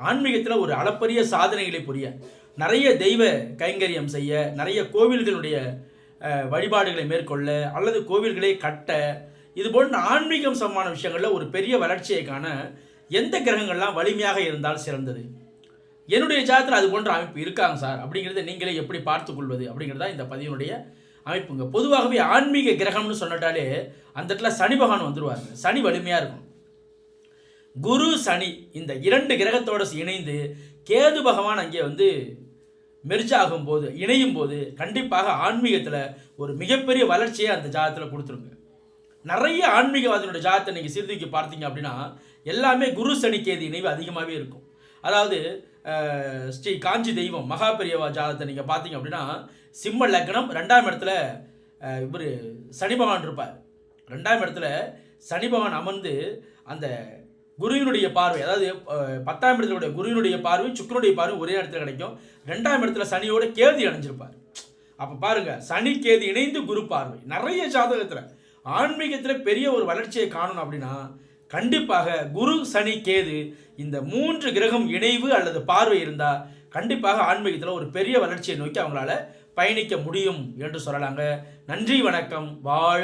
ஆன்மீகத்தில் ஒரு அளப்பரிய சாதனைகளை புரிய, நிறைய தெய்வ கைங்கரியம் செய்ய, நிறைய கோவில்களுடைய வழிபாடுகளை மேற்கொள்ள அல்லது கோவில்களை கட்ட, இது போன்ற ஆன்மீகம் சம்பந்தமான விஷயங்களில் ஒரு பெரிய வளர்ச்சியை காண எந்த கிரகங்கள்லாம் வலிமையாக இருந்தால் சிறந்தது? என்னுடைய ஜாதத்தில் அது போன்ற அமைப்பு இருக்காங்க சார் அப்படிங்கிறத நீங்களே எப்படி பார்த்துக்கொள்வது அப்படிங்கிறதா இந்த பதிவினுடைய அமைப்புங்க. பொதுவாகவே ஆன்மீக கிரகம்னு சொன்னாலே அந்த இடத்துல சனி பகவான் வந்துடுவாங்க. சனி வலிமையாக இருக்கும். குரு சனி இந்த 2 கிரகத்தோடு இணைந்து கேது பகவான் அங்கே வந்து மெர்ஜ் ஆகும்போது, இணையும் போது கண்டிப்பாக ஆன்மீகத்தில் ஒரு மிகப்பெரிய வளர்ச்சியை அந்த ஜாதத்தில் கொடுத்துருங்க. நிறைய ஆன்மீகவாதியினுடைய ஜாதத்தை நீங்கள் சீர்தூக்கி பார்த்தீங்க அப்படின்னா எல்லாமே குரு சனி கேது இணைவு அதிகமாகவே இருக்கும். அதாவது ஸ்ரீ காஞ்சி தெய்வம் மகாபெரியவா ஜாதத்தை நீங்கள் பார்த்தீங்க அப்படின்னா சிம்ம லக்னம் 2ஆம் இடத்துல இவர் சனி பகவான் இருப்பார். 2ஆம் இடத்துல சனி பகவான் அமர்ந்து அந்த குருவினுடைய பார்வை, அதாவது 10ஆம் இடத்துல குருவினுடைய பார்வை சுக்கிரனுடைய பார்வை ஒரே இடத்துல கிடைக்கும். 2ஆம் இடத்துல சனியோட கேது இணைஞ்சிருப்பார். அப்போ பாருங்க, சனி கேது இணைந்து குரு பார்வை. நிறைய ஜாதகத்தில் ஆன்மீகத்தில் பெரிய ஒரு வளர்ச்சியை காணணும் அப்படின்னா கண்டிப்பாக குரு சனி கேது இந்த 3 கிரகம் இணைவு அல்லது பார்வை இருந்தால் கண்டிப்பாக ஆன்மீகத்தில் ஒரு பெரிய வளர்ச்சியை நோக்கி அவங்களால பயணிக்க முடியும் என்று சொல்லலாங்க. நன்றி, வணக்கம், வாழ்க.